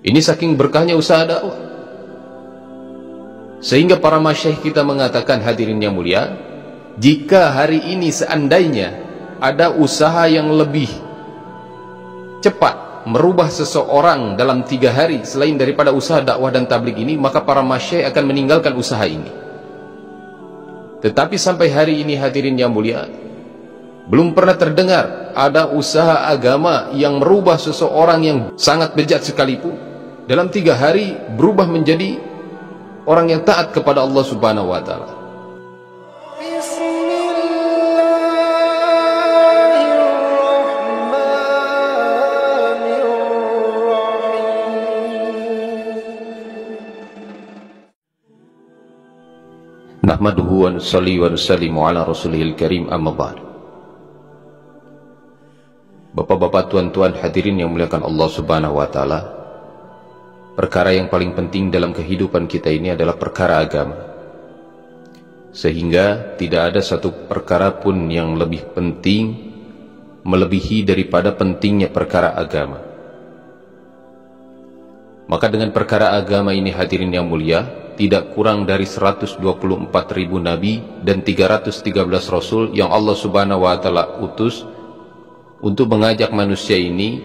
Ini saking berkahnya usaha dakwah, sehingga para masyayikh kita mengatakan, hadirin yang mulia, jika hari ini seandainya ada usaha yang lebih cepat merubah seseorang dalam 3 hari selain daripada usaha dakwah dan tabligh ini, maka para masyayikh akan meninggalkan usaha ini. Tetapi sampai hari ini, hadirin yang mulia, belum pernah terdengar ada usaha agama yang merubah seseorang yang sangat bejat sekalipun dalam 3 hari berubah menjadi orang yang taat kepada Allah Subhanahu wa Ta'ala. Nahmaduhu wa nusalli wa nusallimu ala rasulihil karim, amma ba'd. Bapak-bapak, tuan-tuan, hadirin yang muliakan Allah Subhanahu wa Ta'ala, perkara yang paling penting dalam kehidupan kita ini adalah perkara agama, sehingga tidak ada satu perkara pun yang lebih penting melebihi daripada pentingnya perkara agama. Maka dengan perkara agama ini, hadirin yang mulia, tidak kurang dari 124.000 nabi dan 313 rasul yang Allah Subhanahu wa Ta'ala utus untuk mengajak manusia ini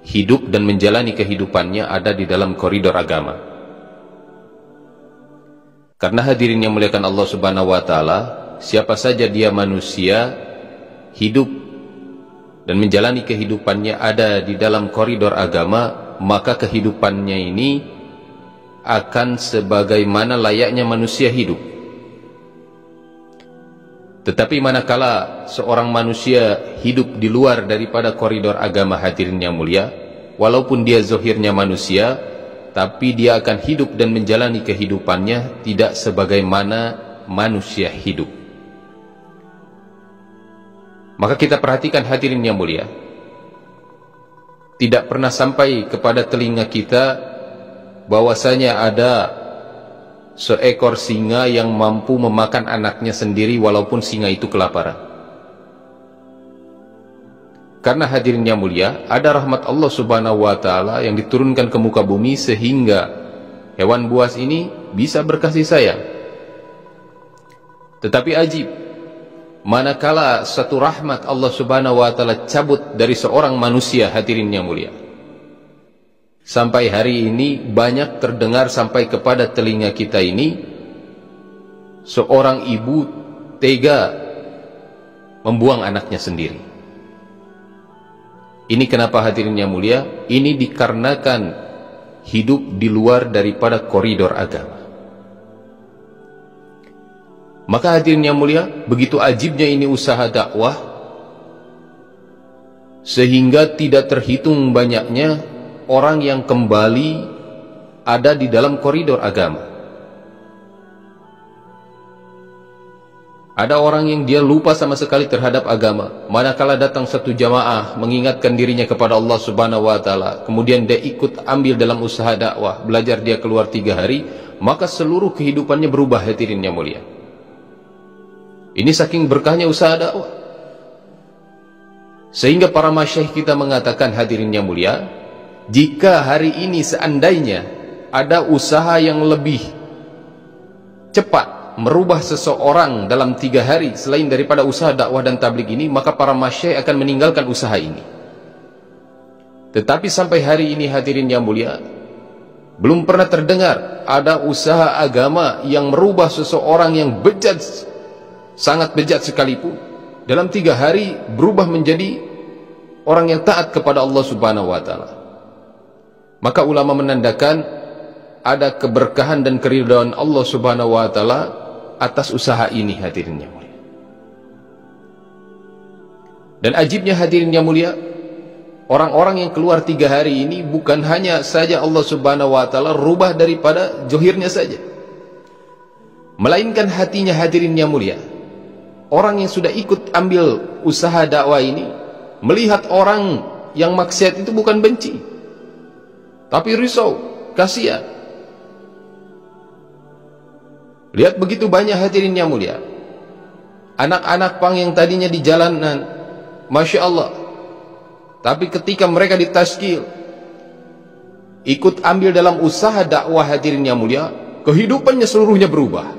hidup dan menjalani kehidupannya ada di dalam koridor agama. Karena hadirin yang muliakan Allah Subhanahu wa Ta'ala, siapa saja dia manusia hidup dan menjalani kehidupannya ada di dalam koridor agama, maka kehidupannya ini akan sebagaimana layaknya manusia hidup. Tetapi manakala seorang manusia hidup di luar daripada koridor agama, hadirin yang mulia, walaupun dia zahirnya manusia, tapi dia akan hidup dan menjalani kehidupannya tidak sebagaimana manusia hidup. Maka kita perhatikan, hadirin yang mulia, tidak pernah sampai kepada telinga kita bahwasanya ada seekor singa yang mampu memakan anaknya sendiri walaupun singa itu kelaparan. Karena hadirin yang mulia, ada rahmat Allah Subhanahu wa Ta'ala yang diturunkan ke muka bumi sehingga hewan buas ini bisa berkasih sayang. Tetapi ajib, manakala satu rahmat Allah Subhanahu wa Ta'ala cabut dari seorang manusia, hadirin yang mulia, sampai hari ini banyak terdengar sampai kepada telinga kita ini, seorang ibu tega membuang anaknya sendiri. Ini kenapa, hadirin yang mulia? Ini dikarenakan hidup di luar daripada koridor agama. Maka hadirin yang mulia, begitu ajibnya ini usaha dakwah, sehingga tidak terhitung banyaknya orang yang kembali ada di dalam koridor agama. Ada orang yang dia lupa sama sekali terhadap agama, manakala datang satu jamaah mengingatkan dirinya kepada Allah Subhanahu wa Ta'ala, kemudian dia ikut ambil dalam usaha dakwah, belajar dia keluar 3 hari, maka seluruh kehidupannya berubah, hadirin yang mulia. Ini saking berkahnya usaha dakwah, sehingga para masyayikh kita mengatakan, hadirin yang mulia, jika hari ini seandainya ada usaha yang lebih cepat merubah seseorang dalam 3 hari selain daripada usaha dakwah dan tabligh ini, maka para masyayikh akan meninggalkan usaha ini. Tetapi sampai hari ini, hadirin yang mulia, belum pernah terdengar ada usaha agama yang merubah seseorang yang bejat, sangat bejat sekalipun, dalam 3 hari berubah menjadi orang yang taat kepada Allah Subhanahu wa Ta'ala. Maka ulama menandakan ada keberkahan dan keridhaan Allah Subhanahu wa Ta'ala atas usaha ini, hadirin yang mulia. Dan ajibnya, hadirin yang mulia, orang-orang yang keluar 3 hari ini bukan hanya saja Allah Subhanahu wa Ta'ala rubah daripada johirnya saja, melainkan hatinya, hadirin yang mulia. Orang yang sudah ikut ambil usaha dakwah ini melihat orang yang maksiat itu bukan benci, tapi risau, kasihan. Lihat begitu banyak, hadirin yang mulia, anak-anak pang yang tadinya di jalanan, Masya Allah, tapi ketika mereka ditazkir, ikut ambil dalam usaha dakwah, hadirin yang mulia, kehidupannya seluruhnya berubah.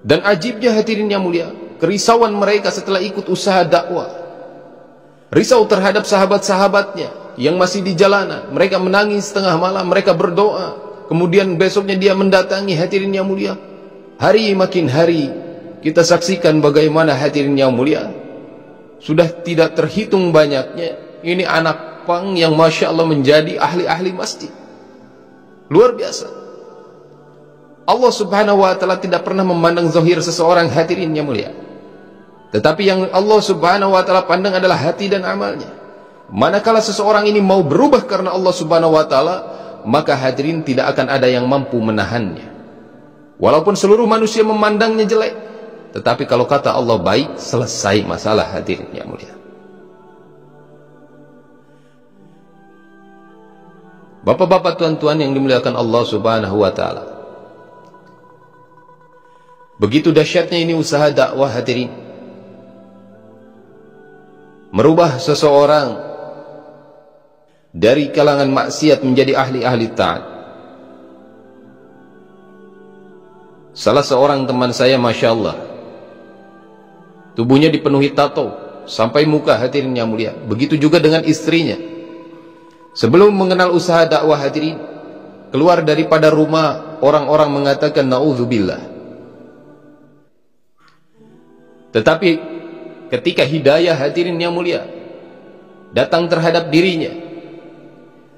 Dan ajibnya hadirin yang mulia, kerisauan mereka setelah ikut usaha dakwah, risau terhadap sahabat-sahabatnya yang masih di jalanan. Mereka menangis setengah malam, mereka berdoa, kemudian besoknya dia mendatangi, hadirin yang mulia. Hari makin hari kita saksikan bagaimana, hadirin yang mulia, sudah tidak terhitung banyaknya ini anak pang yang Masya Allah menjadi ahli-ahli masjid. Luar biasa. Allah subhanahu wa ta'ala tidak pernah memandang zahir seseorang, hadirin yang mulia, tetapi yang Allah subhanahu wa ta'ala pandang adalah hati dan amalnya. Manakala seseorang ini mau berubah karena Allah subhanahu wa ta'ala, maka hadirin tidak akan ada yang mampu menahannya. Walaupun seluruh manusia memandangnya jelek, tetapi kalau kata Allah baik, selesai masalah, hadirin yang mulia. Bapak-bapak, tuan-tuan yang dimuliakan Allah subhanahu wa ta'ala, begitu dahsyatnya ini usaha dakwah, hadirin. Merubah seseorang dari kalangan maksiat menjadi ahli-ahli taat. Salah seorang teman saya, Masya Allah, tubuhnya dipenuhi tato sampai muka, hadirin yang mulia. Begitu juga dengan istrinya. Sebelum mengenal usaha dakwah, hadirin, keluar daripada rumah, orang-orang mengatakan na'udzubillah. Tetapi ketika hidayah, hadirin yang mulia, datang terhadap dirinya,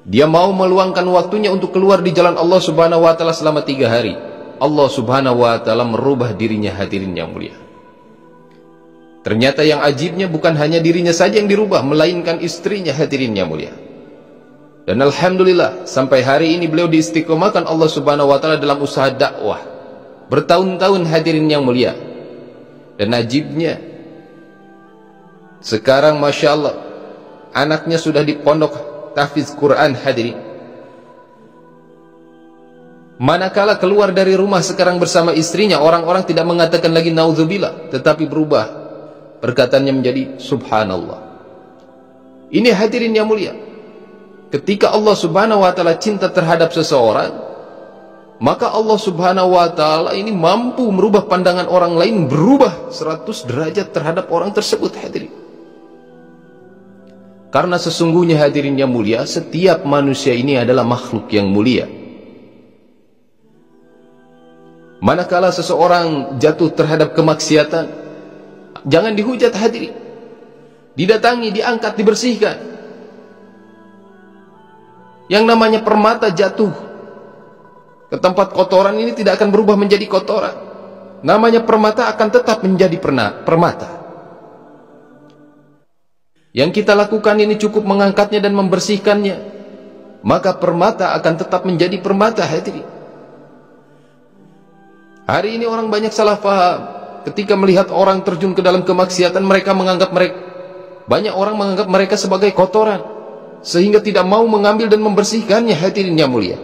dia mau meluangkan waktunya untuk keluar di jalan Allah subhanahu wa ta'ala selama 3 hari. Allah subhanahu wa ta'ala merubah dirinya, hadirin yang mulia. Ternyata yang ajibnya bukan hanya dirinya saja yang dirubah, melainkan istrinya, hadirin yang mulia. Dan alhamdulillah sampai hari ini beliau diistiqomahkan Allah subhanahu wa ta'ala dalam usaha dakwah bertahun-tahun, hadirin yang mulia. Dan ajibnya sekarang Masya Allah anaknya sudah di pondok tahfiz Quran, hadirin. Manakala keluar dari rumah sekarang bersama istrinya, orang-orang tidak mengatakan lagi naudzubillah, tetapi berubah perkataannya menjadi subhanallah. Ini, hadirin yang mulia, ketika Allah subhanahu wa ta'ala cinta terhadap seseorang, maka Allah subhanahu wa ta'ala ini mampu merubah pandangan orang lain, berubah 100 derajat terhadap orang tersebut, hadirin. Karena sesungguhnya, hadirin yang mulia, setiap manusia ini adalah makhluk yang mulia. Manakala seseorang jatuh terhadap kemaksiatan, jangan dihujat, hadirin. Didatangi, diangkat, dibersihkan. Yang namanya permata jatuh ke tempat kotoran ini tidak akan berubah menjadi kotoran. Namanya permata akan tetap menjadi permata. Yang kita lakukan ini cukup mengangkatnya dan membersihkannya, maka permata akan tetap menjadi permata, hadirin. Hari ini orang banyak salah paham. Ketika melihat orang terjun ke dalam kemaksiatan, banyak orang menganggap mereka sebagai kotoran, sehingga tidak mau mengambil dan membersihkannya, hadirin yang mulia.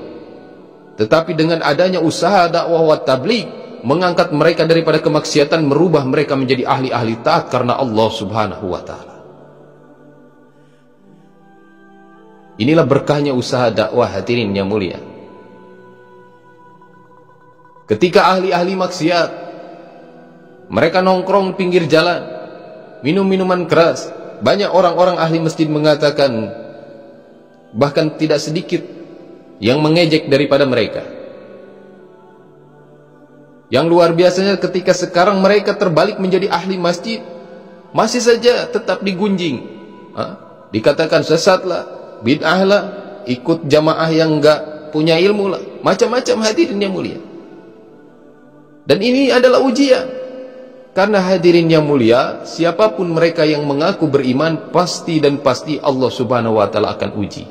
Tetapi dengan adanya usaha dakwah wa tabligh, mengangkat mereka daripada kemaksiatan, merubah mereka menjadi ahli-ahli taat karena Allah subhanahu wa ta'ala. Inilah berkahnya usaha dakwah, hadirin yang mulia. Ketika ahli-ahli maksiat, mereka nongkrong pinggir jalan, minum minuman keras, banyak orang-orang ahli masjid mengatakan, bahkan tidak sedikit yang mengejek daripada mereka. Yang luar biasanya ketika sekarang mereka terbalik menjadi ahli masjid, masih saja tetap digunjing, dikatakan sesatlah, bid'ahlah, ikut jamaah yang enggak punya ilmu lah, macam-macam, hadirin yang mulia. Dan ini adalah ujian, karena hadirin yang mulia, siapapun mereka yang mengaku beriman, pasti dan pasti Allah subhanahu wa ta'ala akan uji.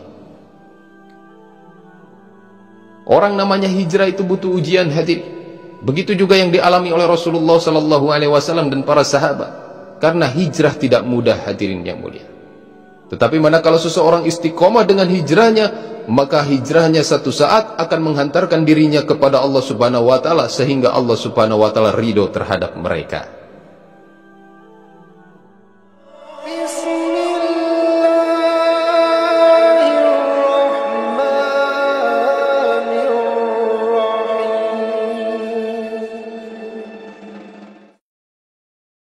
Orang namanya hijrah itu butuh ujian, hadirin. Begitu juga yang dialami oleh Rasulullah SAW dan para sahabat. Karena hijrah tidak mudah, hadirin yang mulia. Tetapi manakala seseorang istiqomah dengan hijrahnya, maka hijrahnya satu saat akan menghantarkan dirinya kepada Allah subhanahu wa ta'ala, sehingga Allah subhanahu wa ta'ala ridho terhadap mereka.